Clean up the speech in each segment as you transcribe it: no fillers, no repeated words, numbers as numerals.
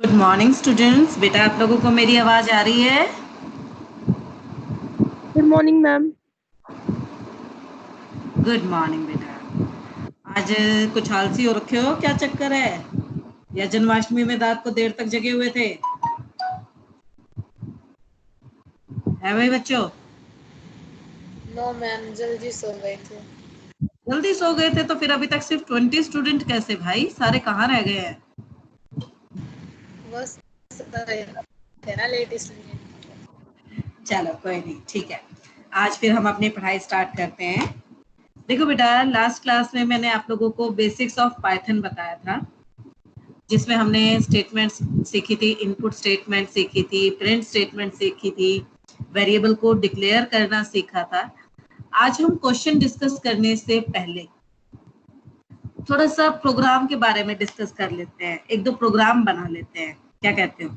Good morning students. बेटा आप लोगों को मेरी आवाज आ रही है? Good morning ma'am. Good morning बेटा। आज कुछ आलसी हो रखे हो, क्या चक्कर है? या जन्माष्टमी में रात को देर तक जगे हुए थे? है भाई बच्चों? नो मैम, जल्दी सो गए थे। जल्दी सो गए थे तो फिर अभी तक सिर्फ 20 स्टूडेंट कैसे भाई? सारे कहाँ रह गए हैं? बस थे ना लेट इसलिए। चलो कोई नहीं, ठीक है। आज फिर हम अपनी पढ़ाई स्टार्ट करते हैं। देखो बेटा, लास्ट क्लास में मैंने आप लोगों को बेसिक्स ऑफ पाइथन बताया था, जिसमें हमने स्टेटमेंट्स सीखी थी, इनपुट स्टेटमेंट सीखी थी, प्रिंट स्टेटमेंट सीखी थी, वेरिएबल को डिक्लेयर करना सीखा था। आज हम क्वेश्चन डिस्कस करने से पहले थोड़ा सा प्रोग्राम के बारे में डिस्कस कर लेते हैं, एक दो प्रोग्राम बना लेते हैं। क्या कहते हो?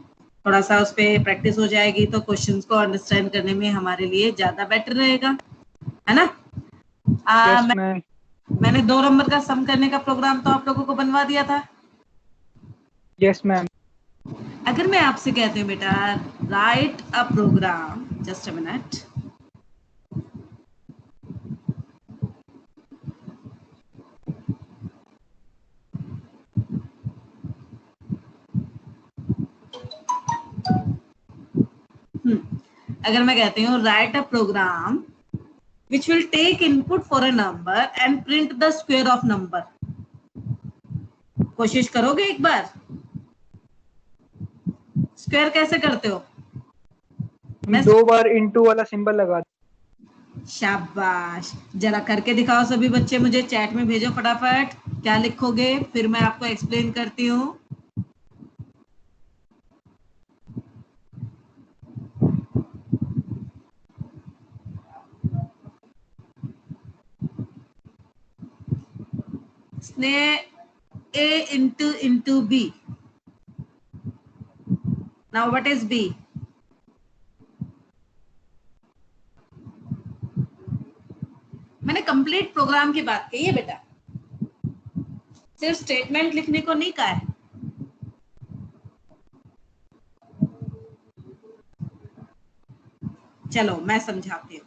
थोड़ा सा उस पर प्रैक्टिस हो जाएगी तो क्वेश्चंस को अंडरस्टैंड करने में हमारे लिए ज्यादा बेटर रहेगा, है ना? Yes ma'am. मैंने 2 नंबर का सम करने का प्रोग्राम तो आप लोगों को बनवा दिया था। Yes ma'am. अगर मैं आपसे कहती हूँ बेटा, write a program, just a minute, अगर मैं कहती हूँ write a program which will take input for a number and print the square of number, कोशिश करोगे एक बार? स्क्वायर कैसे करते हो? हम 2 बार इंटू वाला सिंबल लगा। शाबाश, जरा करके दिखाओ सभी बच्चे, मुझे चैट में भेजो फटाफट। क्या लिखोगे फिर मैं आपको एक्सप्लेन करती हूँ। स्नेह, A into B. Now what is B? मैंने कंप्लीट प्रोग्राम की बात कही है बेटा, सिर्फ स्टेटमेंट लिखने को नहीं कहा है। चलो मैं समझाती हूँ।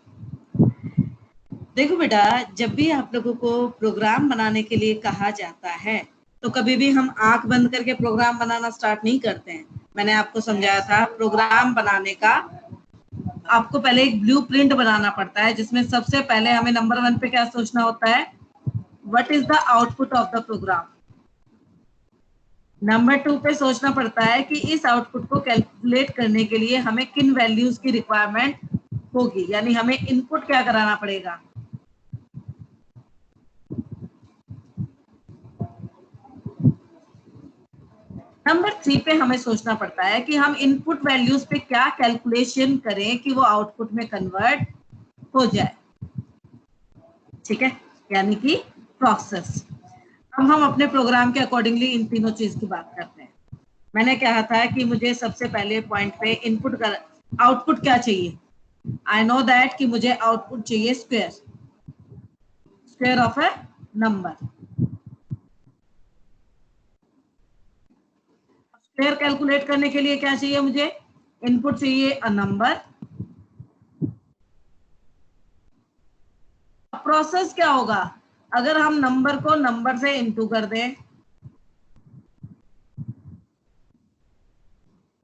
देखो बेटा, जब भी आप लोगों को प्रोग्राम बनाने के लिए कहा जाता है तो कभी भी हम आंख बंद करके प्रोग्राम बनाना स्टार्ट नहीं करते हैं। मैंने आपको समझाया था, प्रोग्राम बनाने का आपको पहले एक ब्लूप्रिंट बनाना पड़ता है, जिसमें सबसे पहले हमें नंबर 1 पे क्या सोचना होता है? What is the output of the program. Number 2 पे सोचना पड़ता है कि इस आउटपुट को कैलकुलेट करने के लिए हमें किन वैल्यूज की रिक्वायरमेंट होगी, यानी हमें इनपुट क्या कराना पड़ेगा। नंबर 3 पे हमें सोचना पड़ता है कि हम इनपुट वैल्यूज पे क्या कैलकुलेशन करें कि वो आउटपुट में कन्वर्ट हो जाए। ठीक है, यानी कि प्रोसेस। अब हम अपने प्रोग्राम के अकॉर्डिंगली इन तीनों चीज की बात करते हैं। मैंने कहा था कि मुझे सबसे पहले पॉइंट पे इनपुट का आउटपुट क्या चाहिए। आई नो दैट कि मुझे आउटपुट चाहिए square, square of A number. Square calculate करने के लिए क्या चाहिए मुझे? इनपुट चाहिए अ नंबर। प्रोसेस क्या होगा? अगर हम नंबर को नंबर से इनटू कर दें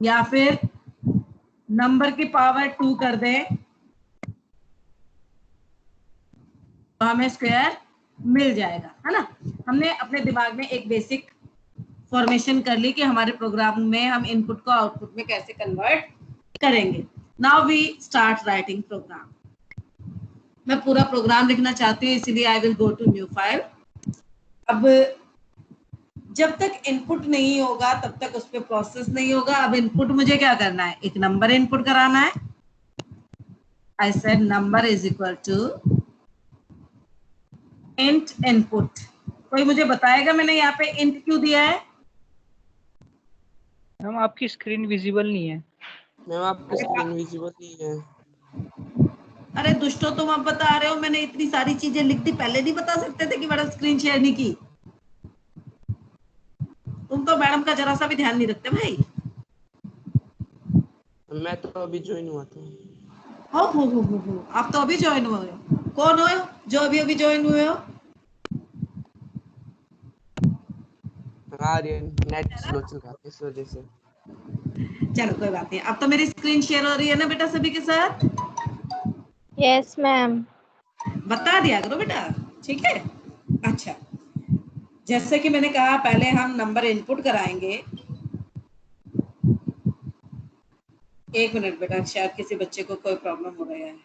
या फिर नंबर की पावर 2 कर दें तो हमें स्क्वायर मिल जाएगा, है ना? हमने अपने दिमाग में एक बेसिक फॉर्मेशन कर ली कि हमारे प्रोग्राम में हम इनपुट को आउटपुट में कैसे कन्वर्ट करेंगे। Now we start writing program. मैं पूरा प्रोग्राम लिखना चाहती हूँ, इसीलिए I will go to new file. अब जब तक इनपुट नहीं होगा तब तक उस पर प्रोसेस नहीं होगा। अब इनपुट मुझे क्या करना है? एक नंबर इनपुट कराना है। I said number is equal to int input. कोई मुझे बताएगा मैंने यहाँ पे इंट क्यों दिया है? मैम आपकी स्क्रीन विजिबल नहीं है। मैम आपकी स्क्रीन विजिबल नहीं है। अरे दुष्टो, तुम अब बता रहे हो, मैंने इतनी सारी चीजें लिख दी, पहले नहीं बता सकते थे कि मैडम स्क्रीन शेयर नहीं की? तुम तो मैडम का जरा सा भी ध्यान नहीं रखते भाई। मैं तो अभी ज्वाइन हुआ था। हो आप तो अभी ज्वाइन हुए हो। कौन हो जो अभी अभी ज्वाइन हुए हो? आर्यन, नेट स्लो चल रहा था इस वजह से। चलो कोई बात नहीं, अब तो मेरी स्क्रीन शेयर हो रही है ना बेटा सभी के साथ? Yes ma'am. बता दिया करो बेटा, ठीक है। अच्छा, जैसे कि मैंने कहा पहले हम नंबर इनपुट कराएंगे। एक मिनट बेटा, शायद किसी बच्चे को कोई प्रॉब्लम हो गया है।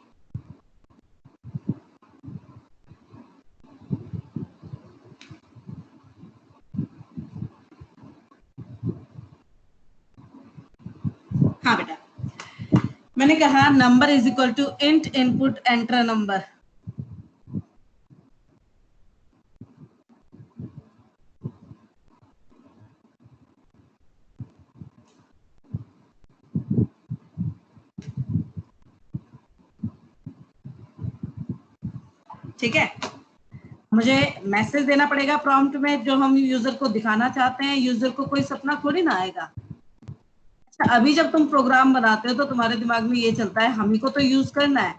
हाँ बेटा, मैंने कहा number is equal to int input enter number. ठीक है, मुझे मैसेज देना पड़ेगा प्रॉम्प्ट में जो हम यूजर को दिखाना चाहते हैं। यूजर को कोई सपना थोड़ी ना आएगा। अच्छा, अभी जब तुम प्रोग्राम बनाते हो तो तुम्हारे दिमाग में ये चलता है हम ही को तो यूज करना है,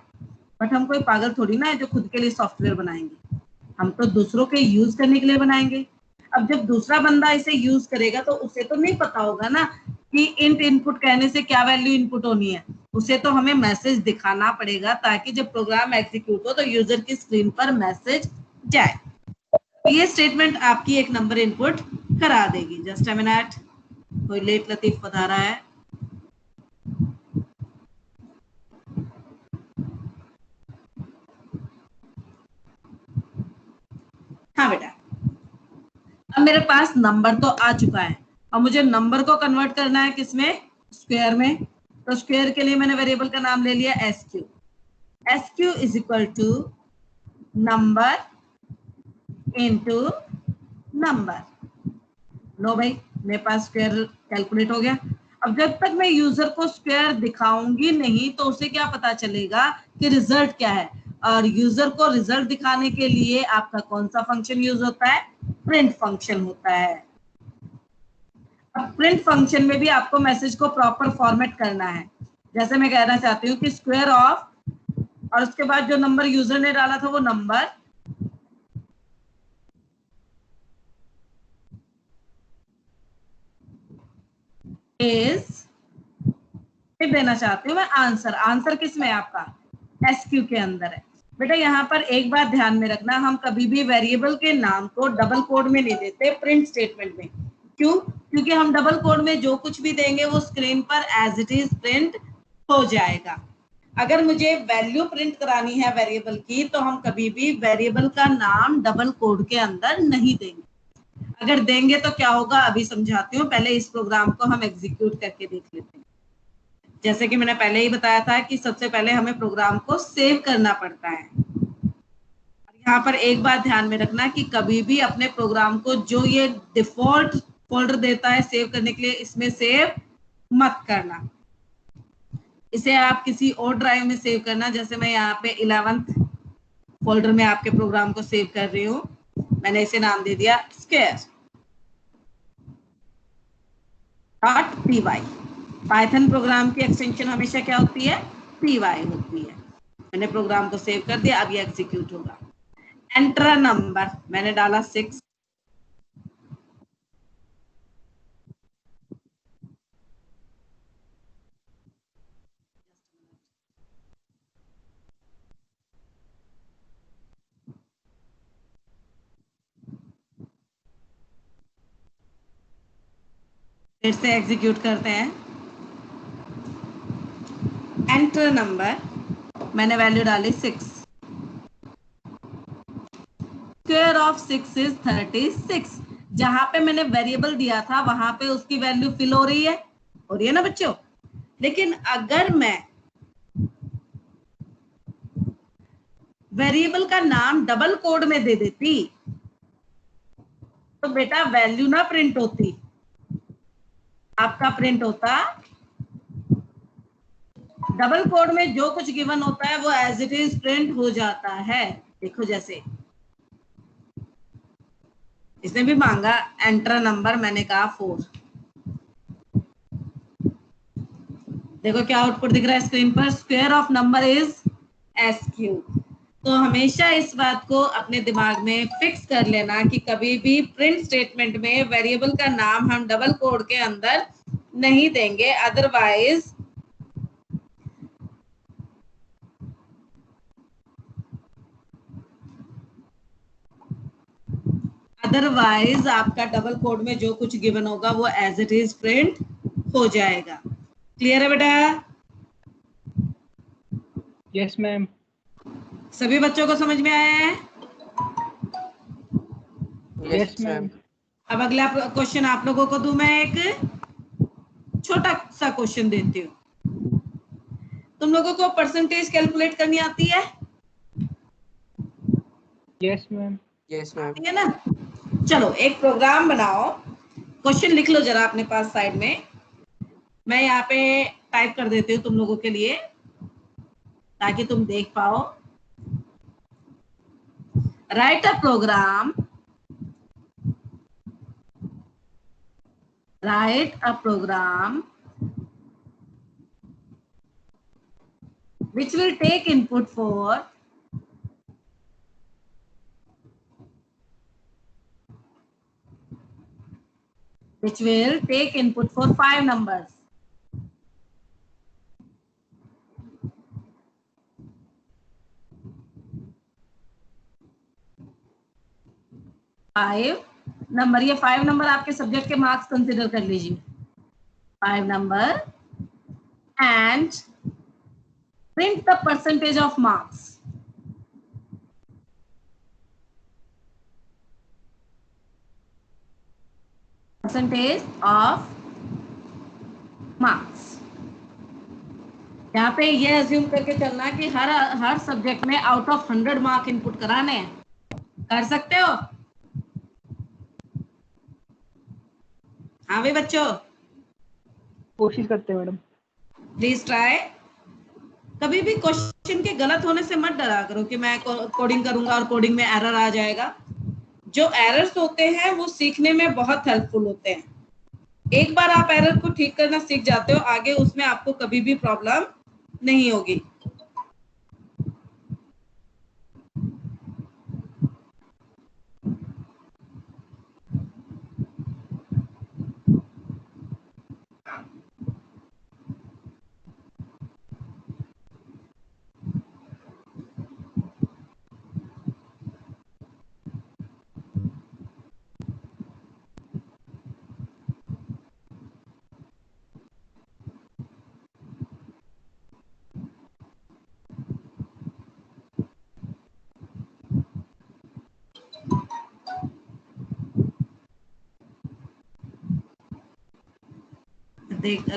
बट हम कोई पागल थोड़ी ना है जो खुद के लिए सॉफ्टवेयर बनाएंगे। हम तो दूसरों के यूज करने के लिए बनाएंगे। अब जब दूसरा बंदा इसे यूज करेगा तो उसे तो नहीं पता होगा ना कि इंट इनपुट कहने से क्या वैल्यू इनपुट होनी है। उसे तो हमें मैसेज दिखाना पड़ेगा ताकि जब प्रोग्राम एग्जीक्यूट हो तो यूजर की स्क्रीन पर मैसेज जाए। ये स्टेटमेंट आपकी एक नंबर इनपुट करा देगी। जस्ट अ मिनट, कोई लेट लतीफ बता रहा है। हाँ बेटा, अब मेरे पास नंबर तो आ चुका है। अब मुझे नंबर को कन्वर्ट करना है किसमें? स्क्वायर में। तो स्क्वायर के लिए मैंने वेरिएबल का नाम ले लिया SQ। SQ is equal to number into number. लो भाई, मेरे पास स्क्वायर कैलकुलेट हो गया। अब जब तक मैं यूजर को स्क्वायर दिखाऊंगी नहीं तो उसे क्या पता चलेगा कि रिजल्ट क्या है। और यूजर को रिजल्ट दिखाने के लिए आपका कौन सा फंक्शन यूज होता है? प्रिंट फंक्शन होता है। अब प्रिंट फंक्शन में भी आपको मैसेज को प्रॉपर फॉर्मेट करना है। जैसे मैं कहना चाहती हूँ कि स्क्वायर ऑफ, और उसके बाद जो नंबर यूजर ने डाला था वो नंबर इज, फिर देना चाहती हूँ मैं आंसर। आंसर किस में है आपका? SQ के अंदर है। बेटा यहाँ पर एक बात ध्यान में रखना, हम कभी भी वेरिएबल के नाम को डबल कोड में नहीं देते प्रिंट स्टेटमेंट में। क्यों? क्योंकि हम डबल कोड में जो कुछ भी देंगे वो स्क्रीन पर एज इट इज प्रिंट हो जाएगा। अगर मुझे वैल्यू प्रिंट करानी है वेरिएबल की तो हम कभी भी वेरिएबल का नाम डबल कोड के अंदर नहीं देंगे। अगर देंगे तो क्या होगा अभी समझाती हूँ, पहले इस प्रोग्राम को हम एग्जीक्यूट करके देख लेते हैं। जैसे कि मैंने पहले ही बताया था कि सबसे पहले हमें प्रोग्राम को सेव करना पड़ता है। यहाँ पर एक बात ध्यान में रखना कि कभी भी अपने प्रोग्राम को जो ये डिफॉल्ट फोल्डर देता है सेव करने के लिए, इसमें सेव मत करना। इसे आप किसी और ड्राइव में सेव करना। जैसे मैं यहाँ पे 11th फोल्डर में आपके प्रोग्राम को सेव कर रही हूँ। मैंने इसे नाम दे दिया square.py। पाइथन प्रोग्राम की एक्सटेंशन हमेशा क्या होती है? py होती है। मैंने प्रोग्राम को सेव कर दिया, अब ये एग्जीक्यूट होगा। एंटर नंबर मैंने डाला 6। फिर से एग्जीक्यूट करते हैं। एंटर नंबर, मैंने वैल्यू डाली 6। Square of 6 is 36। जहां पे मैंने वेरिएबल दिया था वहां पे उसकी वैल्यू फिल हो रही है ना बच्चों? लेकिन अगर मैं वेरिएबल का नाम डबल कोड में दे देती तो बेटा वैल्यू ना प्रिंट होती, आपका प्रिंट होता डबल कोड में जो कुछ गिवन होता है वो एज इट इज प्रिंट हो जाता है। देखो जैसे इसने भी मांगा एंटर नंबर, मैंने कहा 4। देखो क्या आउटपुट दिख रहा है स्क्रीन पर, square of number is S cube. तो हमेशा इस बात को अपने दिमाग में फिक्स कर लेना कि कभी भी प्रिंट स्टेटमेंट में वेरिएबल का नाम हम डबल कोड के अंदर नहीं देंगे, अदरवाइज आपका डबल कोड में जो कुछ गिवन होगा वो एज इट इज प्रिंट हो जाएगा। क्लियर है बेटा? Yes ma'am. सभी बच्चों को समझ में आया है? Yes ma'am. अब अगला क्वेश्चन आप लोगों को दूं मैं, एक छोटा सा क्वेश्चन देती हूँ। तुम लोगों को परसेंटेज कैलकुलेट करनी आती है? Yes ma'am. Yes ma'am. आती है ना? चलो एक प्रोग्राम बनाओ, क्वेश्चन लिख लो जरा अपने पास साइड में, मैं यहाँ पे टाइप कर देती हूँ तुम लोगों के लिए ताकि तुम देख पाओ। Write a program, which will take input for five numbers. Five number, ये 5 नंबर आपके सब्जेक्ट के मार्क्स कंसिडर कर लीजिए। 5 number and print the percentage of marks. Percentage of marks. यहाँ पे ये अज्यूम करके चलना कि हर सब्जेक्ट में आउट ऑफ 100 मार्क इनपुट कराने हैं। कर सकते हो? हाँ भाई बच्चों, कोशिश करते हैं मैडम। Please try. कभी भी क्वेश्चन के गलत होने से मत डरा करो कि मैं कोडिंग करूंगा और कोडिंग में एरर आ जाएगा। जो एरर्स होते हैं वो सीखने में बहुत हेल्पफुल होते हैं। एक बार आप एरर को ठीक करना सीख जाते हो, आगे उसमें आपको कभी भी प्रॉब्लम नहीं होगी।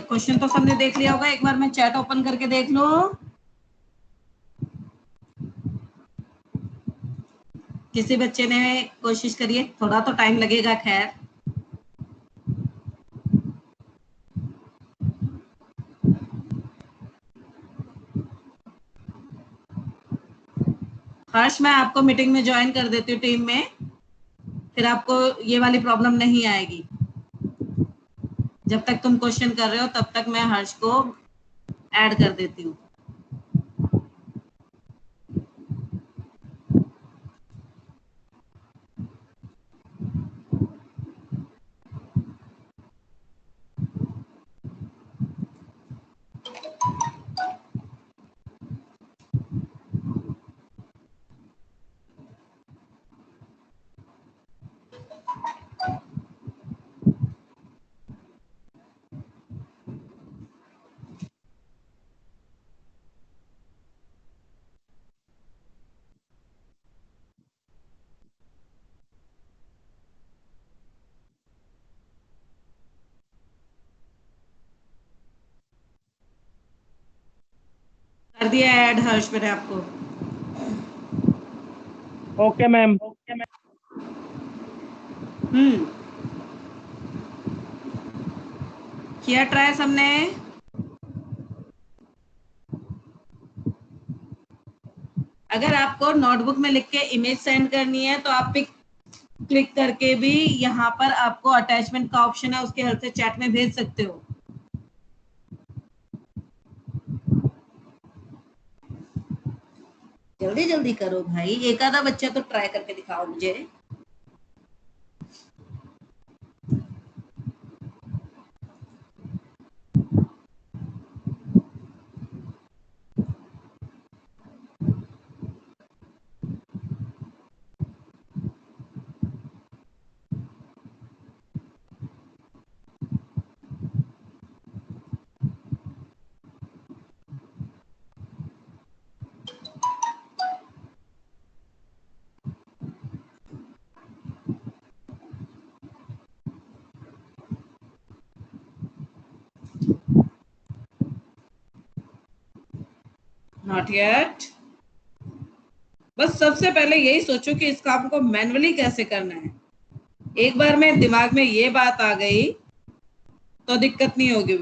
क्वेश्चन तो सबने देख लिया होगा, एक बार मैं चैट ओपन करके देख लूं। किसी बच्चे ने कोशिश करिए, थोड़ा तो टाइम लगेगा खैर। हर्ष, मैं आपको मीटिंग में ज्वाइन कर देती हूँ टीम में, फिर आपको ये वाली प्रॉब्लम नहीं आएगी। जब तक तुम क्वेश्चन कर रहे हो तब तक मैं हर्ष को ऐड कर देती हूँ। कर दिया ऐड हर्ष मैंने आपको। Okay ma'am. किया ट्राई सबने? अगर आपको नोटबुक में लिख के इमेज सेंड करनी है तो आप पिक क्लिक करके भी यहाँ पर आपको अटैचमेंट का ऑप्शन है, उसके हेल्प से चैट में भेज सकते हो। जल्दी जल्दी करो भाई, एक आधा बच्चा तो ट्राई करके दिखाओ मुझे। Not yet. बस सबसे पहले यही सोचो कि इस काम को मैन्युअली कैसे करना है। एक बार में दिमाग में ये बात आ गई तो दिक्कत नहीं होगी।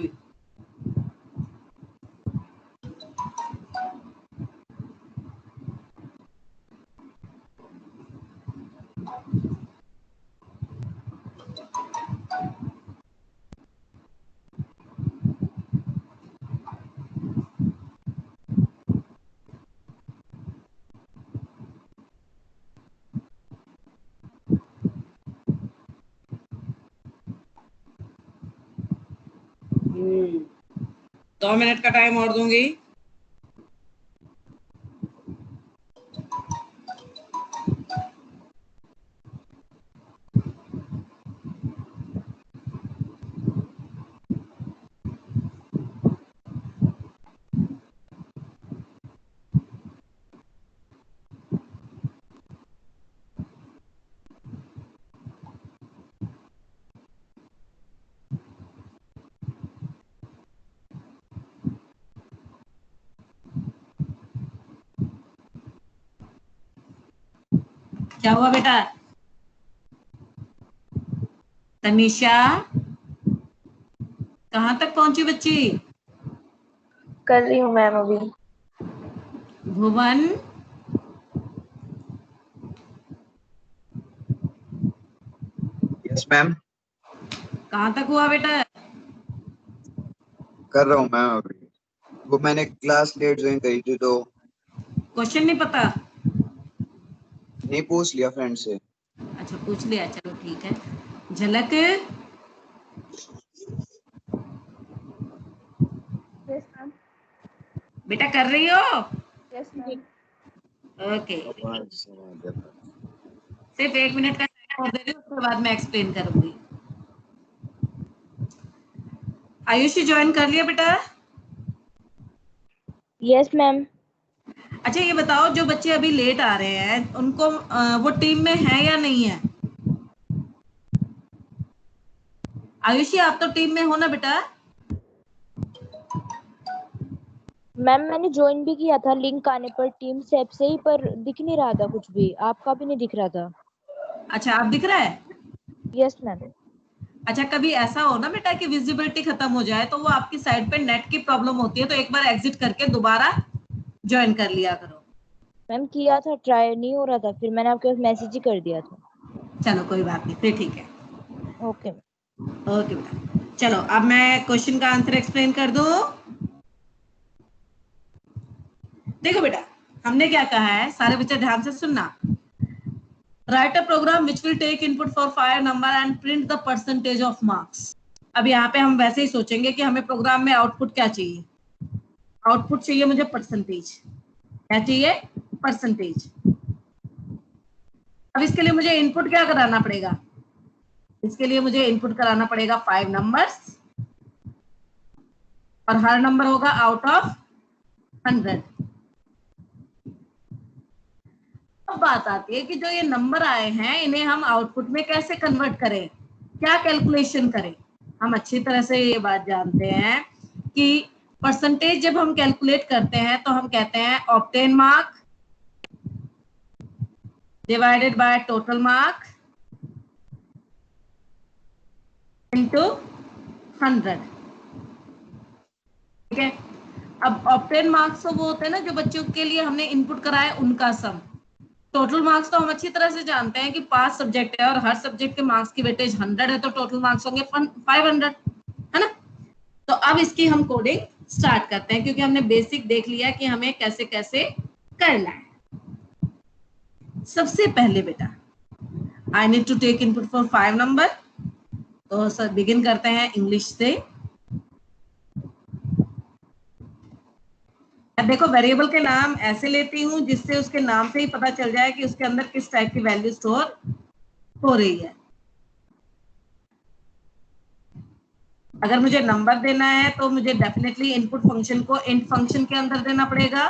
हम्म, 2 मिनट का टाइम और दूंगी। क्या हुआ बेटा? तनिषा कहाँ तक पहुंची बच्ची? कर रही हूँ मैम अभी। भुवन यस मैम, कहाँ तक हुआ बेटा? कर रहा हूँ मैम अभी। वो मैंने क्लास लेट ज्वाइन करी थी तो क्वेश्चन नहीं पता? नहीं, पूछ लिया फ्रेंड से। अच्छा पूछ लिया, चलो ठीक है। झलक यस मैम। बेटा कर रही हो? Yes ma'am. ओके, सिर्फ 1 मिनट का टाइम और दे रही हूँ, उसके बाद मैं एक्सप्लेन करूंगी। आयुषी ज्वाइन कर लिया बेटा? Yes ma'am. अच्छा ये बताओ, जो बच्चे अभी लेट आ रहे हैं उनको वो टीम में है या नहीं है? आयुषी आप तो टीम में हो ना बेटा? मैम मैंने ज्वाइन भी किया था लिंक आने पर टीम से ऐप से ही, पर दिख नहीं रहा था कुछ भी, आपका भी नहीं दिख रहा था। अच्छा आप दिख रहा है? Yes ma'am. अच्छा कभी ऐसा हो ना बेटा कि विजिबिलिटी खत्म हो जाए तो वो आपकी साइड पे नेट की प्रॉब्लम होती है, तो एक बार एग्जिट करके दोबारा ज्वाइन कर लिया करो। मैम किया था, ट्राई नहीं हो रहा था, फिर मैंने आपके पास मैसेज ही कर दिया था। चलो कोई बात नहीं, फिर ठीक है। ओके। ओके बेटा, चलो अब मैं क्वेश्चन का आंसर एक्सप्लेन कर दूं। देखो बेटा, हमने क्या कहा है, सारे बच्चे ध्यान से सुनना। Write a program which will take input for 5 number and print the percentage of marks. अब यहाँ पे हम वैसे ही सोचेंगे कि हमें प्रोग्राम में आउटपुट क्या चाहिए। आउटपुट चाहिए मुझे परसेंटेज। क्या चाहिए? परसेंटेज। अब इसके लिए मुझे इनपुट क्या कराना पड़ेगा? इसके लिए मुझे इनपुट कराना पड़ेगा 5 नंबर्स, और हर नंबर होगा आउट ऑफ 100। अब बात आती है कि जो ये नंबर आए हैं इन्हें हम आउटपुट में कैसे कन्वर्ट करें, क्या कैलकुलेशन करें। हम अच्छी तरह से ये बात जानते हैं कि परसेंटेज जब हम कैलकुलेट करते हैं तो हम कहते हैं obtain mark divided by total mark into 100। ठीक है, अब ऑब्टेन मार्क्स तो वो होते हैं ना जो बच्चों के लिए हमने इनपुट कराया उनका सम। टोटल मार्क्स तो हम अच्छी तरह से जानते हैं कि 5 सब्जेक्ट है और हर सब्जेक्ट के मार्क्स की वेटेज 100 है, तो टोटल मार्क्स होंगे 500, है ना। तो अब इसकी हम कोडिंग स्टार्ट करते हैं, क्योंकि हमने बेसिक देख लिया कि हमें कैसे कैसे करना है। सबसे पहले बेटा I need to take input for 5 number. तो सर बिगिन करते हैं इंग्लिश से। देखो वेरिएबल के नाम ऐसे लेती हूँ जिससे उसके नाम से ही पता चल जाए कि उसके अंदर किस टाइप की वैल्यू स्टोर हो रही है। अगर मुझे नंबर देना है तो मुझे डेफिनेटली इनपुट फंक्शन को इंट फंक्शन के अंदर देना पड़ेगा।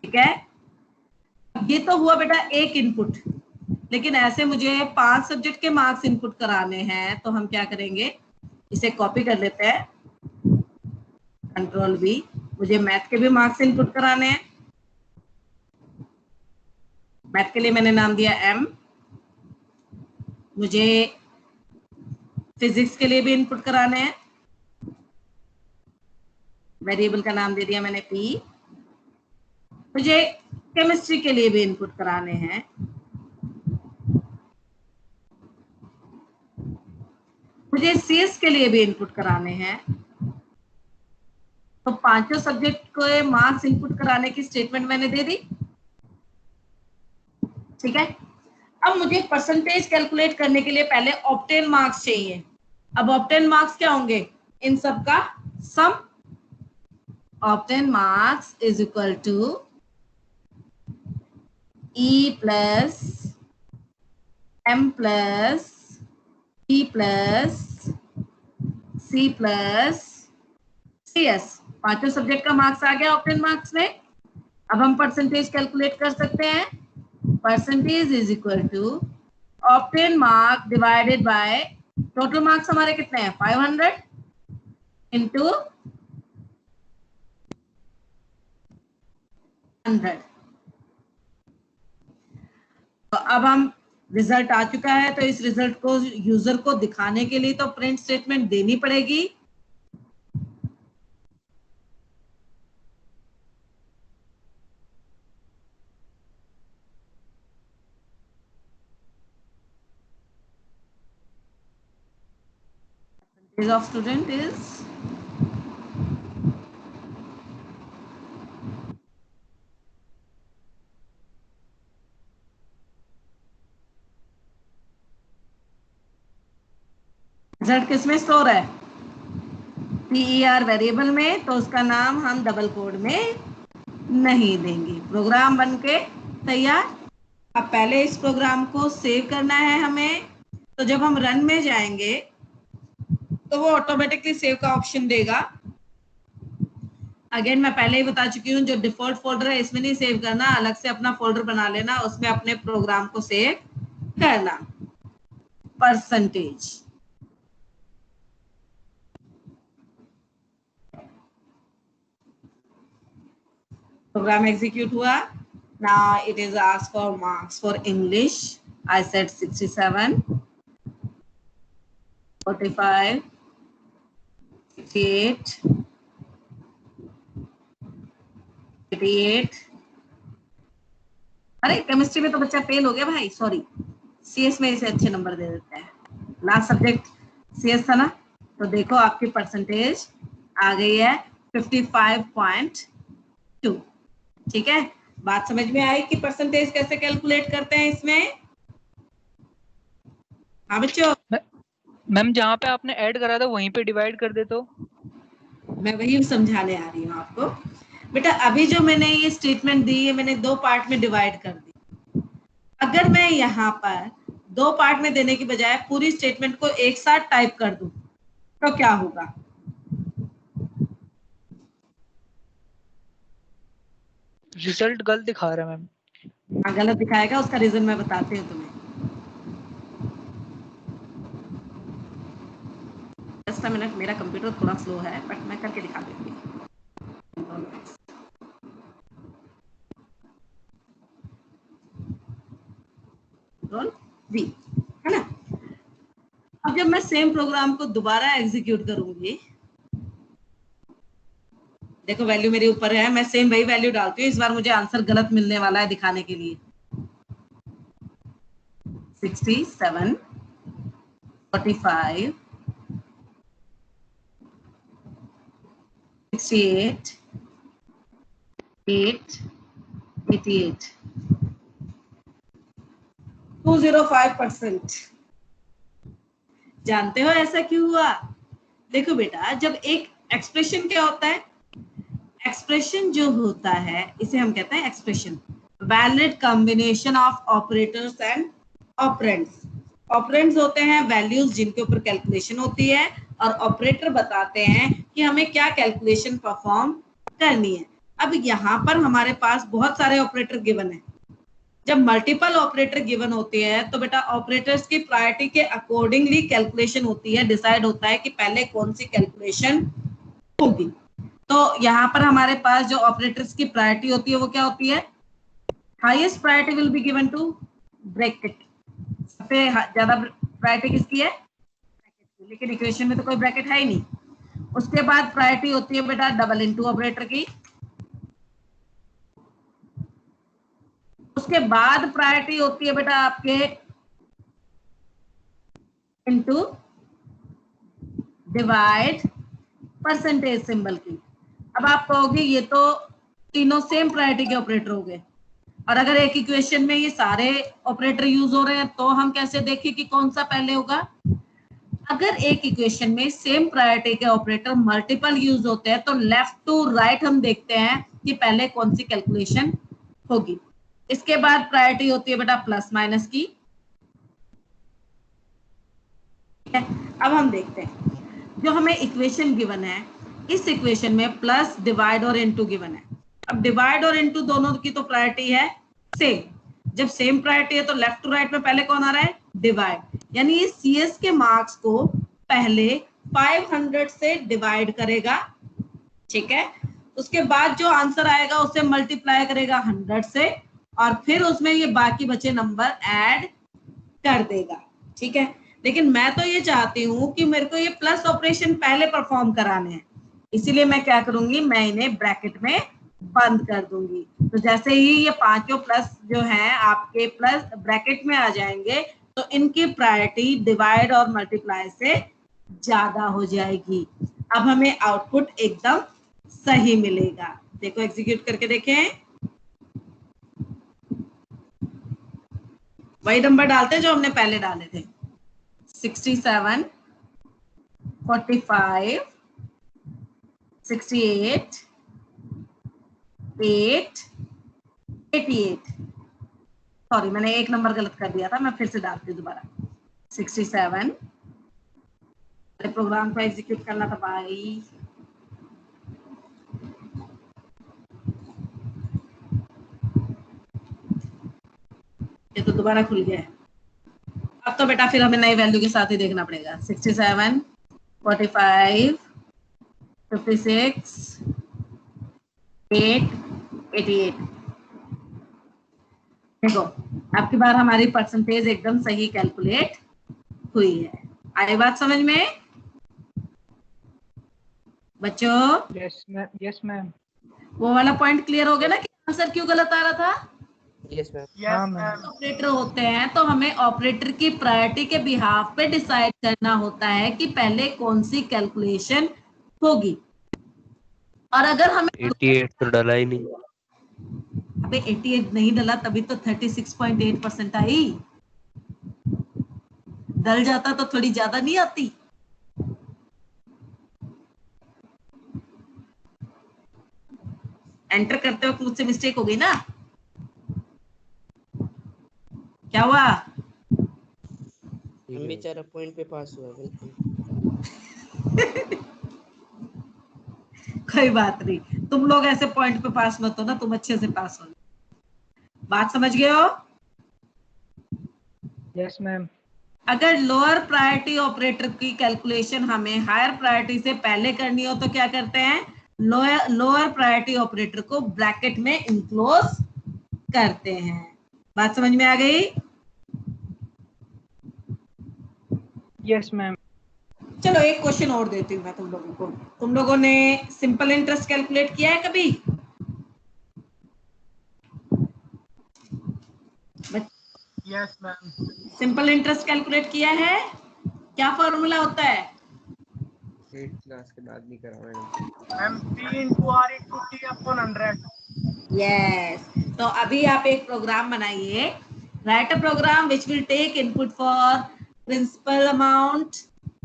ठीक है, ये तो हुआ बेटा एक इनपुट, लेकिन ऐसे मुझे 5 सब्जेक्ट के मार्क्स इनपुट कराने हैं तो हम क्या करेंगे, इसे कॉपी कर लेते हैं, कंट्रोल V। मुझे मैथ के भी मार्क्स इनपुट कराने हैं। मैथ के लिए मैंने नाम दिया M। मुझे फिजिक्स के लिए भी इनपुट कराने हैं, वेरिएबल का नाम दे दिया मैंने P। मुझे केमिस्ट्री के लिए भी इनपुट कराने हैं, मुझे CS के लिए भी इनपुट कराने हैं। तो पांचों सब्जेक्ट को मार्क्स इनपुट कराने की स्टेटमेंट मैंने दे दी। ठीक है, अब मुझे परसेंटेज कैलकुलेट करने के लिए पहले ऑब्टेन मार्क्स चाहिए। अब ऑब्टेन मार्क्स क्या होंगे, इन सब का sum. Obtain marks is equal to E plus M plus P plus C plus CS। पांचों सब्जेक्ट का मार्क्स आ गया ऑब्टेन मार्क्स में। अब हम परसेंटेज कैलकुलेट कर सकते हैं। Percentage is equal to obtain mark divided by total marks हमारे कितने हैं 500 इंटू 100। तो अब हम रिजल्ट आ चुका है, तो इस रिजल्ट को यूजर को दिखाने के लिए तो प्रिंट स्टेटमेंट देनी पड़ेगी। Percentage of student is result किसमें स्टोर है, PER वेरिएबल में, तो उसका नाम हम डबल कोड में नहीं देंगे। प्रोग्राम बन के तैयार। अब पहले इस प्रोग्राम को सेव करना है हमें, तो जब हम रन में जाएंगे तो वो ऑटोमेटिकली सेव का ऑप्शन देगा। अगेन मैं पहले ही बता चुकी हूँ, जो डिफॉल्ट फोल्डर है इसमें नहीं सेव करना, अलग से अपना फोल्डर बना लेना, उसमें अपने प्रोग्राम को सेव करना। परसेंटेज प्रोग्राम एग्जीक्यूट हुआ। Now it is asked for marks for English. I said 67, 45, 58, 88। अरे केमिस्ट्री में तो बच्चा फेल हो गया भाई, सॉरी। CS में इसे अच्छे नंबर दे देते हैं। लास्ट सब्जेक्ट CS था ना, तो देखो आपकी परसेंटेज आ गई है 55.2। ठीक है, बात समझ में आई कि परसेंटेज कैसे कैलकुलेट करते हैं इसमें। हाँ बच्चों, मैम जहाँ पे आपने ऐड करा था वहीं पे डिवाइड कर दे तो। मैं वही समझाने आ रही हूँ आपको बेटा। अभी जो मैंने ये स्टेटमेंट दी है, मैंने 2 पार्ट में डिवाइड कर दी। अगर मैं यहाँ पर 2 पार्ट में देने की बजाय पूरी स्टेटमेंट को एक साथ टाइप कर दूं तो क्या होगा, रिजल्ट गलत दिखा रहा है मैम। हाँ गलत दिखाएगा, उसका रीजन मैं बताती हूँ तुम्हें। जस्ट अ मिनट, मेरा कंप्यूटर थोड़ा स्लो है बट मैं करके दिखा दूंगी। कंट्रोल V है ना। अब जब मैं सेम प्रोग्राम को दोबारा एग्जीक्यूट करूंगी, देखो वैल्यू मेरे ऊपर है, मैं सेम वही वैल्यू डालती हूँ। इस बार मुझे आंसर गलत मिलने वाला है दिखाने के लिए। 67, 45, 68, 8, 88, 205%। जानते हो ऐसा क्यों हुआ? देखो बेटा, जब एक एक्सप्रेशन क्या होता है, एक्सप्रेशन जो होता है इसे हम कहते हैं expression, valid combination of operators and operands. Operands होते हैं वैल्यूज जिनके ऊपर कैलकुलेशन होती है, और ऑपरेटर बताते हैं कि हमें क्या कैलकुलेशन परफॉर्म करनी है। अब यहाँ पर हमारे पास बहुत सारे ऑपरेटर गिवन है। जब मल्टीपल ऑपरेटर गिवन होते हैं तो बेटा ऑपरेटर्स की प्रायोरिटी के अकॉर्डिंगली कैलकुलेशन होती है, डिसाइड होता है कि पहले कौन सी कैलकुलेशन होगी। तो यहाँ पर हमारे पास जो ऑपरेटर्स की प्रायोरिटी होती है वो क्या होती है, highest priority will be given to bracket. सबसे ज्यादा प्रायोरिटी किसकी है, लेकिन इक्वेशन में तो कोई ब्रैकेट है ही नहीं। उसके बाद प्रायोरिटी होती है बेटा डबल इनटू ऑपरेटर की। उसके बाद प्रायोरिटी होती है बेटा आपके इनटू डिवाइड परसेंटेज सिंबल की। अब आप कहोगे ये तो तीनों सेम प्रायोरिटी के ऑपरेटर हो गए, और अगर एक इक्वेशन में ये सारे ऑपरेटर यूज हो रहे हैं तो हम कैसे देखें कि कौन सा पहले होगा। अगर एक इक्वेशन में सेम प्रायोरिटी के ऑपरेटर मल्टीपल यूज होते हैं तो लेफ्ट टू राइट हम देखते हैं कि पहले कौन सी कैलकुलेशन होगी। इसके बाद प्रायोरिटी होती है बेटा प्लस माइनस की। अब हम देखते हैं जो हमें इक्वेशन गिवन है, इस इक्वेशन में प्लस डिवाइड और इनटू गिवन है। अब डिवाइड और इनटू दोनों की तो प्रायोरिटी है सेम। जब सेम प्रायोरिटी है तो लेफ्ट टू राइट में पहले कौन आ रहा है, डिवाइड। यानी ये सीएस के मार्क्स को पहले 500 से डिवाइड करेगा, ठीक है। उसके बाद जो आंसर आएगा उसे मल्टीप्लाई करेगा 100 से, और फिर उसमें ये बाकी बचे नंबर ऐड कर देगा, ठीक है। लेकिन मैं तो ये चाहती हूँ कि मेरे को ये प्लस ऑपरेशन पहले परफॉर्म कराने हैं, इसीलिए मैं क्या करूंगी, मैं इन्हें ब्रैकेट में बंद कर दूंगी। तो जैसे ही ये पांचों प्लस जो हैं आपके प्लस ब्रैकेट में आ जाएंगे तो इनकी प्रायोरिटी डिवाइड और मल्टीप्लाई से ज्यादा हो जाएगी। अब हमें आउटपुट एकदम सही मिलेगा। देखो एग्जीक्यूट करके देखें, वही नंबर डालते हैं जो हमने पहले डाले थे, 67, 45, 68, 8, 88। सॉरी मैंने एक नंबर गलत कर दिया था, मैं फिर से डालती हूँ दोबारा। 67, प्रोग्राम को एग्जीक्यूट करना था भाई। ये तो दोबारा खुल गया है। अब तो बेटा फिर हमें नई वैल्यू के साथ ही देखना पड़ेगा। 67, 45, 56, 8, 88। देखो आपकी बार हमारी परसेंटेज एकदम सही कैलकुलेट हुई है। आई बात समझ में बच्चों? Yes ma'am. वो वाला पॉइंट क्लियर हो गया ना कि आंसर क्यों गलत आ रहा था? Yes ma'am. हाँ मैम। ऑपरेटर होते हैं तो हमें ऑपरेटर की प्रायोरिटी के बिहाफ पे डिसाइड करना होता है कि पहले कौन सी कैलकुलेशन होगी। और अगर हमें 88 तो डला ही नहीं। अबे 88 नहीं डला तभी तो 36.8% आई। डल जाता तो थोड़ी ज्यादा नहीं आती। एंटर करते वक्त मुझसे मिस्टेक हो गई ना, क्या हुआ? हम बेचारा पॉइंट पे पास हुआ बिल्कुल। कोई बात नहीं, तुम लोग ऐसे पॉइंट पे पास मत हो ना, तुम अच्छे से पास हो। बात समझ गए हो? Yes ma'am. अगर लोअर प्रायोरिटी ऑपरेटर की कैलकुलेशन हमें हायर प्रायोरिटी से पहले करनी हो तो क्या करते हैं, लोअर प्रायोरिटी ऑपरेटर को ब्रैकेट में इनक्लोज करते हैं। बात समझ में आ गई? Yes ma'am. चलो एक क्वेश्चन और देती हूँ मैं तुम लोगों को। तुम लोगों ने सिंपल इंटरेस्ट कैलकुलेट किया है कभी? Yes ma'am. Simple interest calculate किया है? क्या फॉर्मूला होता है? 8th क्लास के बाद नहीं करा madam. Ma'am P into R into T upon 100। Yes. तो अभी आप एक प्रोग्राम बनाइए, write a program which will take input for principal amount,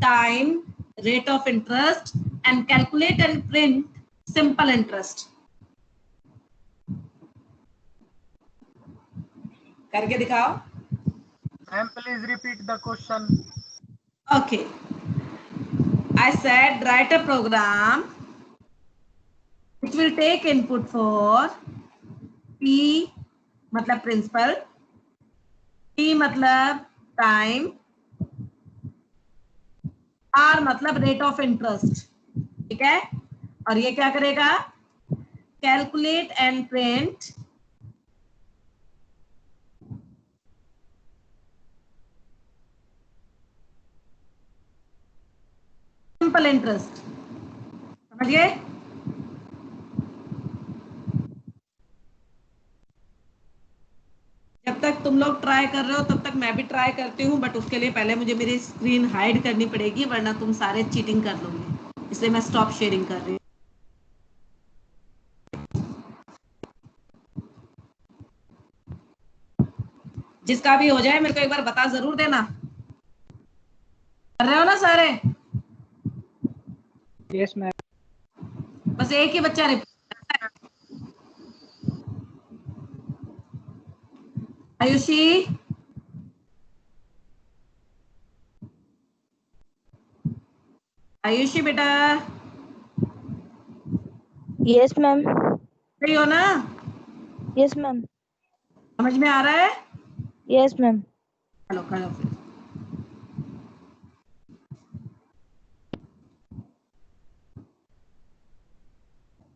time, rate of interest and calculate and print simple interest. करके दिखाओ। Ma'am please repeat the question. Okay, I said write a program which will take input for P मतलब principal, T मतलब time, R मतलब rate of interest, ठीक है? और ये क्या करेगा? Calculate and print simple interest. समझ गए? जब तक तुम लोग ट्राई कर रहे हो तब तक मैं भी ट्राई करती हूँ, बट उसके लिए पहले मुझे मेरी स्क्रीन हाइड करनी पड़ेगी, वरना तुम सारे चीटिंग कर लोगे, इसलिए मैं स्टॉप शेयरिंग कर रही हूँ। जिसका भी हो जाए मेरे को एक बार बता जरूर देना। कर रहे हो ना सारे? Yes ma'am. बस एक ही बच्चा रिपीट। आयुषी, आयुषी बेटा यस मैम। सही हो ना? Yes ma'am. समझ में आ रहा है? Yes ma'am. चलो करो फिर।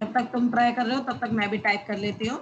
जब तक तुम ट्राई कर रहे हो तब तक मैं भी टाइप कर लेती हूँ।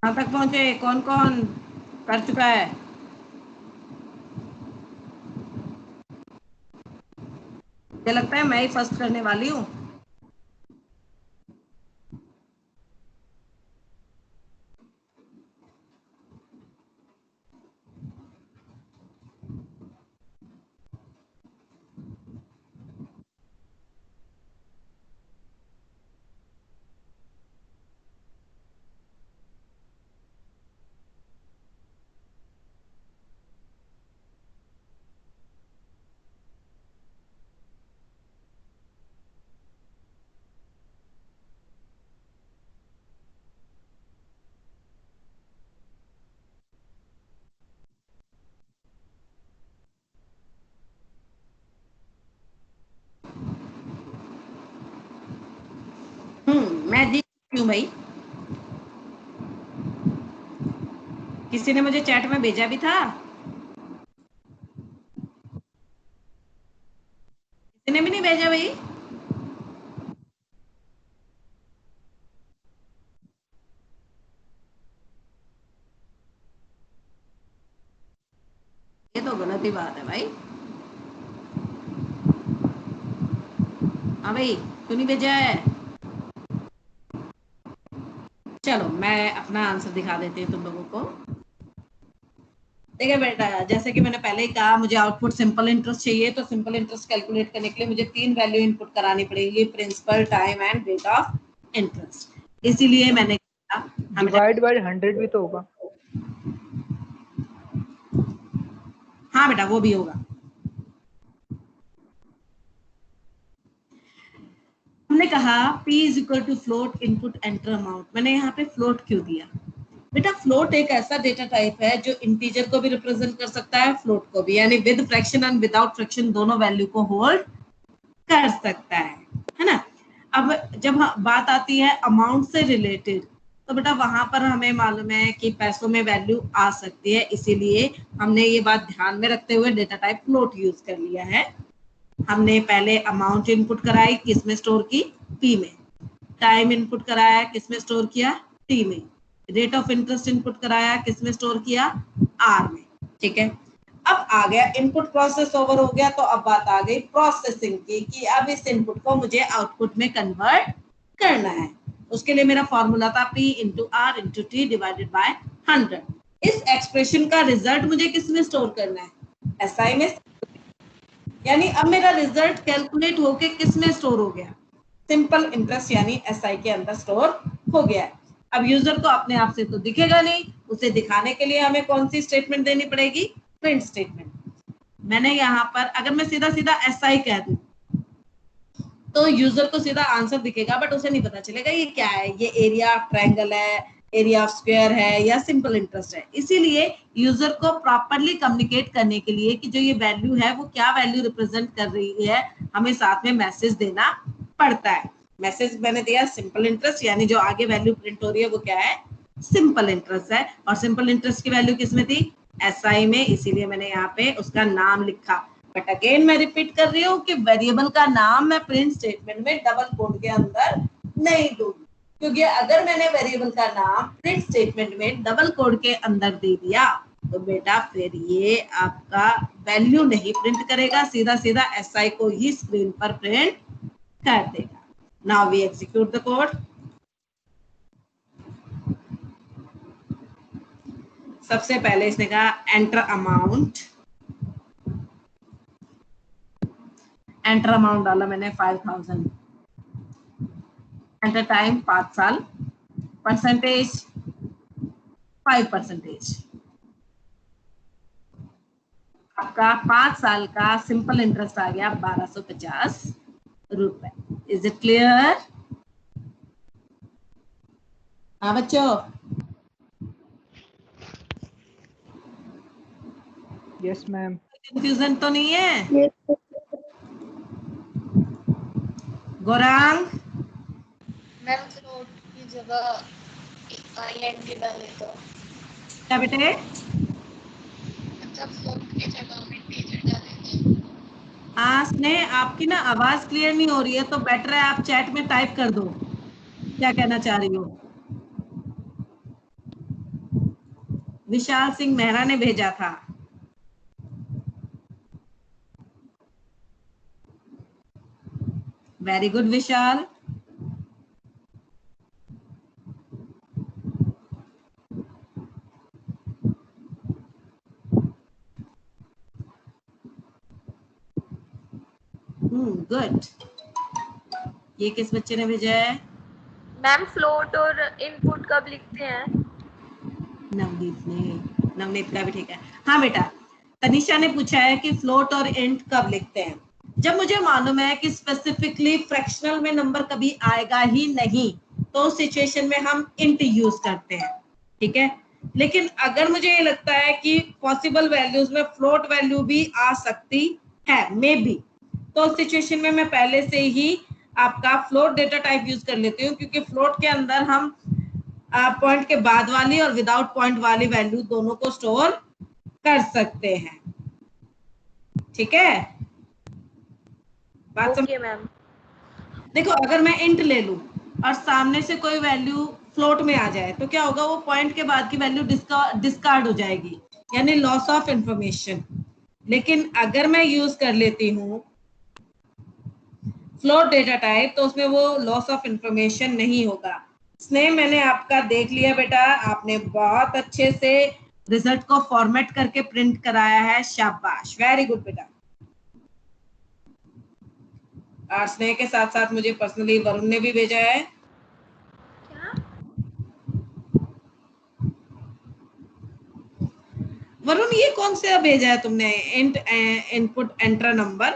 कहाँ तक पहुंचे? कौन कौन कर चुका है? मुझे लगता है मैं ही फर्स्ट करने वाली हूँ। मैं जीत चुकी हूँ भाई। किसी ने मुझे चैट में भेजा भी था? किसी ने भी नहीं भेजा भाई। ये तो गलत ही बात है भाई। हाँ भाई, क्यों नहीं भेजा है? चलो मैं अपना आंसर दिखा देती हूँ तुम लोगों को। देखिए बेटा, जैसे कि मैंने पहले ही कहा, मुझे आउटपुट सिंपल इंटरेस्ट चाहिए, तो सिंपल इंटरेस्ट कैलकुलेट करने के लिए मुझे 3 वैल्यू इनपुट करानी पड़ेगी, principal, time and rate of interest. इसीलिए मैंने कहा डिवाइड बाय 100 भी तो होगा। हाँ बेटा, वो भी होगा। हमने कहा P is equal to float input enter amount. मैंने यहाँ पे फ्लोट क्यों दिया बेटा? फ्लोट एक ऐसा डेटा टाइप है जो इंटीजर को भी रिप्रेजेंट कर सकता है, फ्लोट को भी, यानी with fraction and without fraction दोनों वैल्यू को होल्ड कर सकता है ना। अब जब बात आती है अमाउंट से रिलेटेड, तो बेटा वहां पर हमें मालूम है कि पैसों में वैल्यू आ सकती है, इसीलिए हमने ये बात ध्यान में रखते हुए डेटा टाइप फ्लोट यूज कर लिया है। हमने पहले अमाउंट इनपुट कराई, किसमें स्टोर की? P में। टाइम इनपुट कराया, किसमें स्टोर किया? T में। रेट ऑफ इंटरेस्ट इनपुट कराया, किसमें स्टोर किया? R में। ठीक है, अब आ गया इनपुट प्रोसेस ओवर हो गया, तो अब बात आ गई प्रोसेसिंग की कि अब इस इनपुट को मुझे आउटपुट में कन्वर्ट करना है। उसके लिए मेरा फॉर्मूला था P into R into T divided by 100। इस एक्सप्रेशन का रिजल्ट मुझे किसमें स्टोर करना है? SI में। यानी अब मेरा रिजल्ट कैलकुलेट होके किसमें स्टोर हो गया? सिंपल इंटरेस्ट यानी SI के अंदर स्टोर हो गया। अब यूजर को अपने आप से तो दिखेगा नहीं, उसे दिखाने के लिए हमें कौन सी स्टेटमेंट देनी पड़ेगी? Print statement. मैंने यहाँ पर अगर मैं सीधा सीधा SI कह दूं तो यूजर को सीधा आंसर दिखेगा, बट उसे नहीं पता चलेगा ये क्या है, ये एरिया ऑफ ट्रायंगल है, एरिया ऑफ स्क्वायर है या सिंपल इंटरेस्ट है। इसीलिए यूजर को प्रॉपरली कम्युनिकेट करने के लिए कि जो ये वैल्यू है वो क्या वैल्यू रिप्रेजेंट कर रही है, हमें साथ में मैसेज देना पड़ता है। मैसेज मैंने दिया सिंपल इंटरेस्ट, यानी जो आगे वैल्यू प्रिंट हो रही है वो क्या है? सिंपल इंटरेस्ट है। और सिंपल इंटरेस्ट की वैल्यू किसमें थी? SI में, इसीलिए मैंने यहाँ पे उसका नाम लिखा। बट अगेन मैं रिपीट कर रही हूँ कि वेरिएबल का नाम मैं प्रिंट स्टेटमेंट में डबल कोड के अंदर नहीं दूंगी, क्योंकि अगर मैंने वेरिएबल का नाम प्रिंट स्टेटमेंट में डबल कोड के अंदर दे दिया तो बेटा फिर ये आपका वैल्यू नहीं प्रिंट करेगा, सीधा सीधा SI को ही स्क्रीन पर प्रिंट कर देगा। Now we execute the code. सबसे पहले इसने कहा एंटर अमाउंट, एंटर अमाउंट डाला मैंने 5000, एंटर टाइम 5 साल, परसेंटेज 5%। आपका 5 साल का सिंपल इंटरेस्ट आ गया 1250 रुपए। Is it clear? हाँ बच्चों, यस मैम। कंफ्यूजन तो नहीं है? गौरांग, मैम फ्लोट की जगह INT डाले तो क्या बेटे? मतलब फ्लोट की जगह में इंटीजर डाले तो। आज ने आपकी ना आवाज क्लियर नहीं हो रही है, तो बेटर है आप चैट में टाइप कर दो क्या कहना चाह रही हो। विशाल सिंह मेहरा ने भेजा था। वेरी गुड विशाल। गुड। ये किस बच्चे ने भेजा है? मैम फ्लोट और इनपुट कब लिखते हैं? नवनीत ने। नवनीत का भी ठीक है। हाँ बेटा, तनिषा ने पूछा है कि फ्लोट और इंट कब लिखते हैं। जब मुझे मालूम है कि स्पेसिफिकली फ्रैक्शनल में नंबर कभी आएगा ही नहीं, तो उस सिचुएशन में हम इंट यूज करते हैं, ठीक है। लेकिन अगर मुझे ये लगता है कि पॉसिबल वैल्यूज में फ्लोट वैल्यू भी आ सकती है, मे बी, तो उस सिचुएशन में मैं पहले से ही आपका फ्लोट डेटा टाइप यूज कर लेती हूँ, क्योंकि फ्लोट के अंदर हम पॉइंट के बाद वाली और विदाउट पॉइंट वाली वैल्यू दोनों को स्टोर कर सकते हैं, ठीक है। बात समझ? मैम। देखो, अगर मैं इंट ले लूं और सामने से कोई वैल्यू फ्लोट में आ जाए तो क्या होगा? वो पॉइंट के बाद की वैल्यू डिस्कार्ड हो जाएगी, यानी लॉस ऑफ इंफॉर्मेशन। लेकिन अगर मैं यूज कर लेती हूँ फ्लोट डेटा टाइप तो उसमें वो लॉस ऑफ इंफॉर्मेशन नहीं होगा। स्नेह मैंने आपका देख लिया बेटा, आपने बहुत अच्छे से रिजल्ट को फॉर्मेट करके प्रिंट कराया है, शाबाश, वेरी गुड बेटा। और स्नेह के साथ साथ मुझे पर्सनली वरुण ने भी भेजा है। वरुण ये कौन सा भेजा है तुमने? Input enter number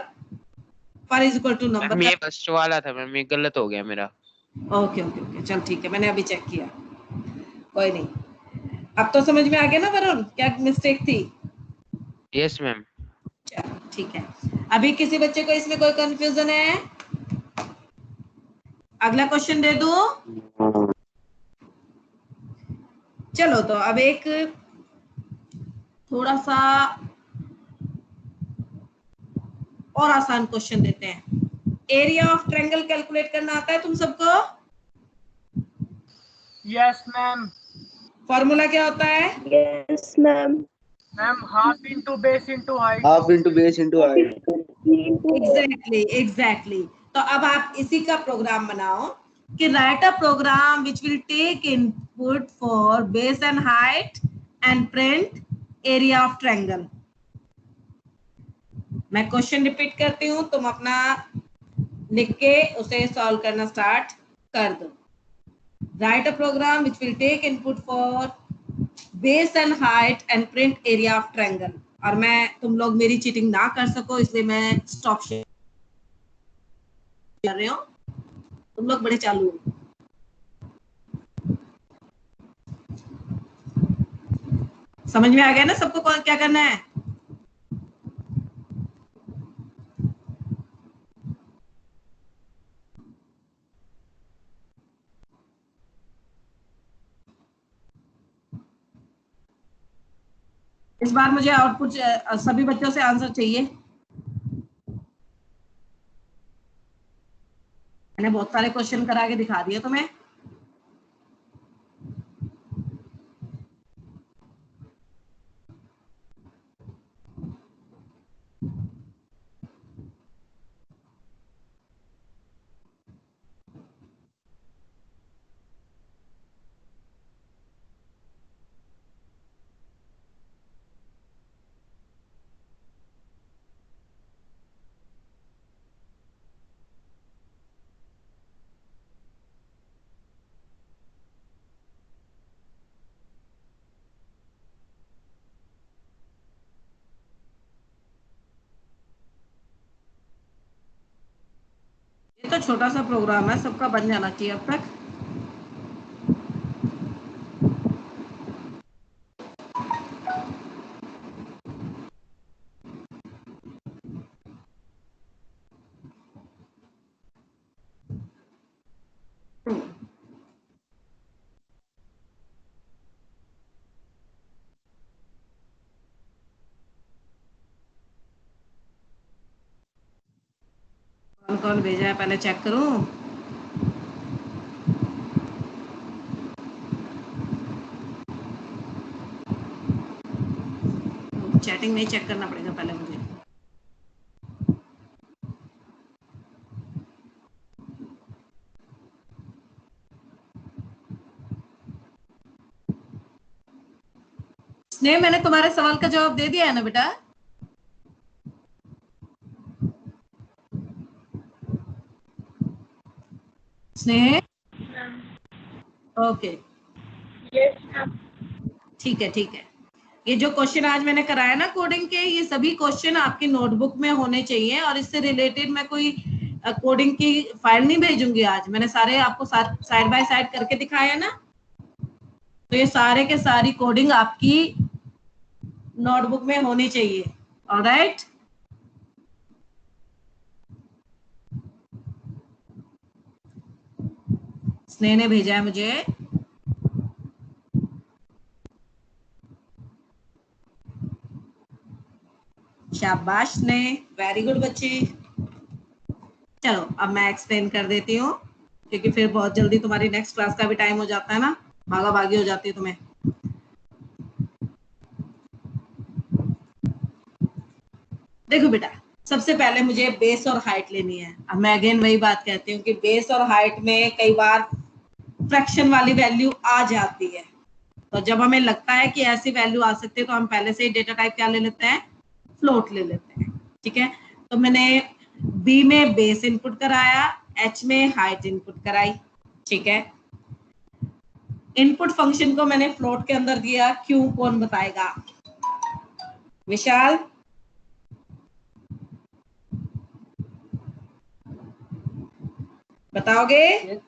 for is equal to number. Ma'am ये फर्स्ट वाला था मैम, ये गलत हो गया मेरा। ओके ओके ओके, चल ठीक है, मैंने अभी चेक किया, कोई नहीं। अब तो समझ में आ गया ना वरुण क्या मिस्टेक थी? Yes ma'am. चलो ठीक है। अभी किसी बच्चे को इसमें कोई कंफ्यूजन है? अगला क्वेश्चन दे दूं? चलो तो अब एक थोड़ा सा और आसान क्वेश्चन देते हैं। एरिया ऑफ ट्रायंगल कैलकुलेट करना आता है तुम सबको? Yes ma'am. फॉर्मूला क्या होता है? Yes ma'am. Ma'am half into base into height. Half into base into height. Exactly. तो अब आप इसी का प्रोग्राम बनाओ कि write a program which will take input for base and height and print area of triangle. मैं question repeat करती हूँ, तुम अपना लिख के उसे सॉल्व करना स्टार्ट कर दो। Write a program which will take input for base and height and print area of triangle. और मैं तुम लोग मेरी चीटिंग ना कर सको इसलिए मैं स्टॉप शेयर कर रहे हो, तुम लोग बड़े चालू हो। समझ में आ गया ना सबको कौन क्या करना है? इस बार मुझे आउटपुट सभी बच्चों से आंसर चाहिए। मैंने बहुत सारे क्वेश्चन करा के दिखा दिए तुम्हें। ये तो छोटा सा प्रोग्राम है, सबका बन जाना चाहिए अब तक। कौन कौन भेजा है पहले चेक करूं। चैटिंग नहीं चेक करना पड़ेगा पहले मुझे। स्नेह मैंने तुम्हारे सवाल का जवाब दे दिया है ना बेटा? स्नेह ओके ठीक है ठीक है। ये जो क्वेश्चन आज मैंने कराया ना कोडिंग के, ये सभी क्वेश्चन आपकी नोटबुक में होने चाहिए और इससे रिलेटेड मैं कोई कोडिंग की फाइल नहीं भेजूंगी। आज मैंने सारे आपको साइड बाय साइड करके दिखाया ना, तो ये सारे के सारी कोडिंग आपकी नोटबुक में होनी चाहिए। ऑलराइट, स्नेह ने भेजा है मुझे। शाबाश स्नेह, वेरी गुड बच्ची। चलो अब मैं एक्सप्लेन कर देती हूँ क्योंकि फिर बहुत जल्दी तुम्हारी नेक्स्ट क्लास का भी टाइम हो जाता है ना, भागा भागी हो जाती है तुम्हें। देखो बेटा, सबसे पहले मुझे बेस और हाइट लेनी है। अब मैं अगेन वही बात कहती हूँ कि बेस और हाइट में कई बार फ्रैक्शन वाली वैल्यू आ जाती है, तो जब हमें लगता है कि ऐसी वैल्यू आ सकती है तो हम पहले से ही डेटा टाइप क्या ले लेते हैं, फ्लोट ले लेते हैं। ठीक है, तो मैंने बी में बेस इनपुट कराया, एच में हाइट इनपुट कराई। ठीक है, इनपुट फंक्शन को मैंने फ्लोट के अंदर दिया, क्यों कौन बताएगा? विशाल? बताओगे?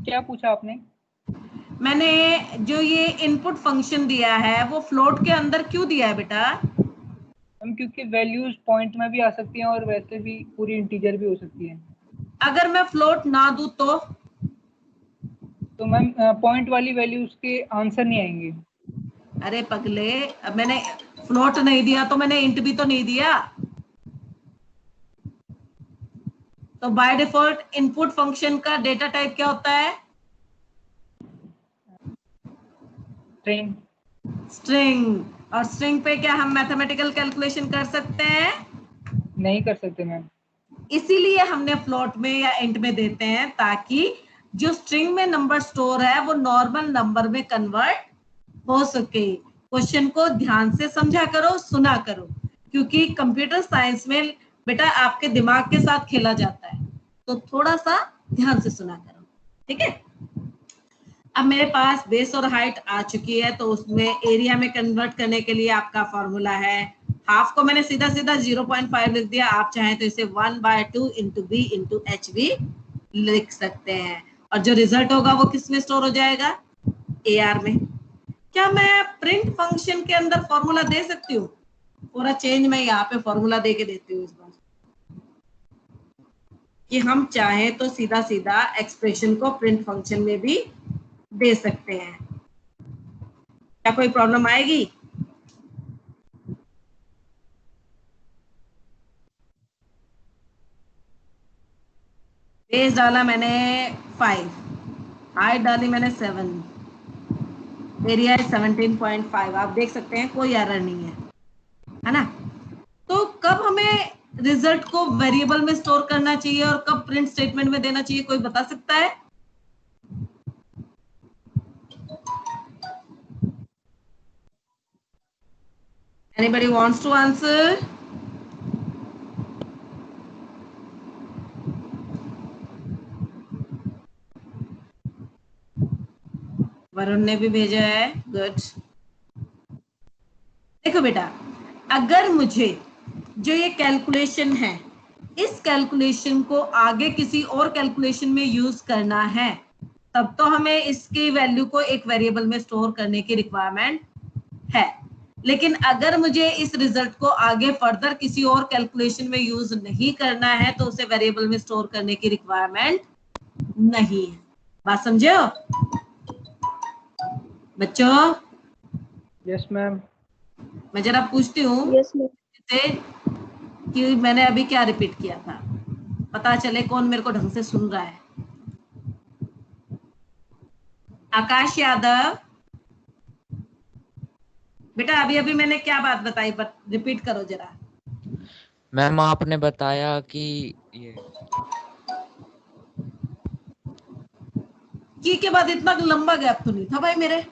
क्या पूछा आपने? मैंने जो ये इनपुट फंक्शन दिया है वो फ्लोट के अंदर क्यों दिया है बेटा? हम क्योंकि वैल्यूज पॉइंट में भी आ सकती हैं और वैसे भी पूरी इंटीजर भी हो सकती है। अगर मैं फ्लोट ना दूं तो मैम पॉइंट वाली वैल्यूज के आंसर नहीं आएंगे। अरे पगले, अब मैंने फ्लोट नहीं दिया तो मैंने इंट भी तो नहीं दिया। तो बाय डिफॉल्ट इनपुट फंक्शन का डेटा टाइप क्या होता है? स्ट्रिंग। स्ट्रिंग। और स्ट्रिंग पे क्या हम मैथमेटिकल कैलकुलेशन कर सकते हैं? नहीं कर सकते मैम। इसीलिए हमने फ्लोट में या इंट में देते हैं, ताकि जो स्ट्रिंग में नंबर स्टोर है वो नॉर्मल नंबर में कन्वर्ट हो सके। क्वेश्चन को ध्यान से समझा करो, सुना करो, क्योंकि कंप्यूटर साइंस में बेटा आपके दिमाग के साथ खेला जाता है, तो थोड़ा सा ध्यान से सुना करो। ठीक है, अब मेरे पास बेस और हाइट आ चुकी है, तो उसमें एरिया में कन्वर्ट करने के लिए आपका फॉर्मूला है, हाफ को मैंने सीधा सीधा 0.5 लिख दिया, आप चाहें तो इसे 1/2 इंटू बी इंटू एच भी लिख सकते हैं, और जो रिजल्ट होगा वो किस में स्टोर हो जाएगा? AR में। क्या मैं प्रिंट फंक्शन के अंदर फॉर्मूला दे सकती हूँ? पूरा चेंज मैं यहाँ पे फॉर्मूला दे के देती हूँ इस बार, कि हम चाहें तो सीधा सीधा एक्सप्रेशन को प्रिंट फंक्शन में भी दे सकते हैं। क्या कोई प्रॉब्लम आएगी? बेस डाला मैंने 5, हाइट डाली मैंने 7, एरिया है 17.5। आप देख सकते हैं कोई एरर नहीं है ना? तो कब हमें रिजल्ट को वेरिएबल में स्टोर करना चाहिए और कब प्रिंट स्टेटमेंट में देना चाहिए, कोई बता सकता है? Anybody wants to answer? Varun ने भी भेजा है, गुड। देखो बेटा, अगर मुझे जो ये कैलकुलेशन है, इस कैलकुलेशन को आगे किसी और कैलकुलेशन में यूज करना है, तब तो हमें इसकी वैल्यू को एक वेरिएबल में स्टोर करने की रिक्वायरमेंट है। लेकिन अगर मुझे इस रिजल्ट को आगे फर्दर किसी और कैलकुलेशन में यूज नहीं करना है, तो उसे वेरिएबल में स्टोर करने की रिक्वायरमेंट नहीं है। बात समझे हो बच्चों? Yes ma'am. मैं जरा पूछती हूँ यस मैम। कि मैंने अभी क्या रिपीट किया था, पता चले कौन मेरे को ढंग से सुन रहा है। आकाश यादव, बेटा अभी अभी मैंने क्या बात बताई, रिपीट करो जरा। मैम आपने बताया कि ये की के बाद इतना लंबा गैप तो नहीं था भाई मेरे।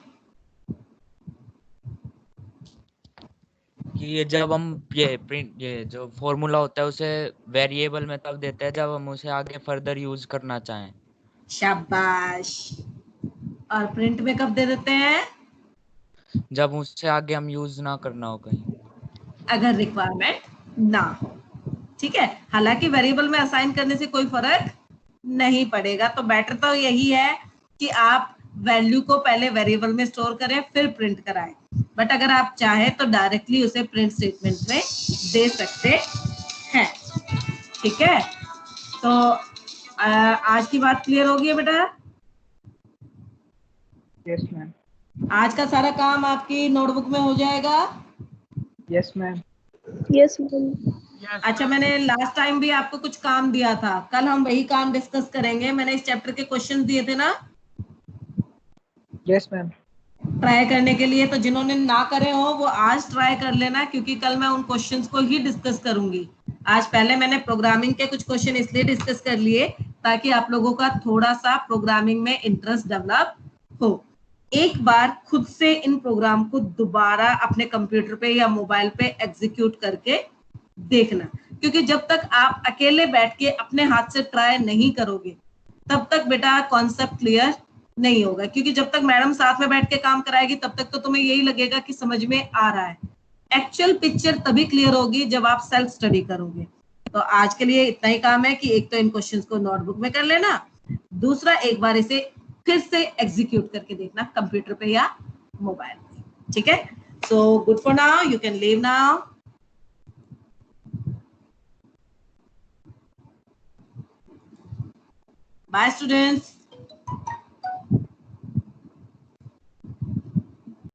कि ये जब हम ये जो फॉर्मूला होता है उसे वेरिएबल में तब देते हैं जब हम उसे आगे फर्दर यूज करना चाहें। शाबाश। और प्रिंट में कब दे देते हैं? जब उससे आगे हम यूज ना करना हो कहीं, अगर रिक्वायरमेंट ना हो। ठीक है, हालांकि वेरिएबल में असाइन करने से कोई फर्क नहीं पड़ेगा, तो बेटर तो यही है कि आप वैल्यू को पहले वेरिएबल में स्टोर करें फिर प्रिंट कराएं। बट अगर आप चाहें तो डायरेक्टली उसे प्रिंट स्टेटमेंट में दे सकते हैं। ठीक है, तो आज की बात क्लियर हो गई बेटा? Yes ma'am. आज का सारा काम आपकी नोटबुक में हो जाएगा? Yes ma'am. Yes ma'am. अच्छा, मैंने लास्ट टाइम भी आपको कुछ काम दिया था, कल हम वही काम डिस्कस करेंगे। मैंने इस चैप्टर के क्वेश्चन दिए थे ना? Yes ma'am. ट्राई करने के लिए। तो जिन्होंने ना करे हो वो आज ट्राई कर लेना, क्योंकि कल मैं उन क्वेश्चंस को ही डिस्कस करूंगी। आज पहले मैंने प्रोग्रामिंग के कुछ क्वेश्चन इसलिए डिस्कस कर लिए ताकि आप लोगों का थोड़ा सा प्रोग्रामिंग में इंटरेस्ट डेवलप हो। एक बार खुद से इन प्रोग्राम को दोबारा अपने कंप्यूटर पे या मोबाइल पे एग्जीक्यूट करके देखना, क्योंकि जब तक आप अकेले बैठ के अपने हाथ से ट्राई नहीं करोगे तब तक बेटा कॉन्सेप्ट क्लियर नहीं होगा। क्योंकि जब तक मैडम साथ में बैठ के काम कराएगी तब तक तो तुम्हें यही लगेगा कि समझ में आ रहा है। एक्चुअल पिक्चर तभी क्लियर होगी जब आप सेल्फ स्टडी करोगे। तो आज के लिए इतना ही काम है कि एक तो इन क्वेश्चंस को नोटबुक में कर लेना, दूसरा एक बार इसे फिर से एग्जीक्यूट करके देखना कंप्यूटर पे या मोबाइल पे। ठीक है, so good for now, you can leave now. Bye students.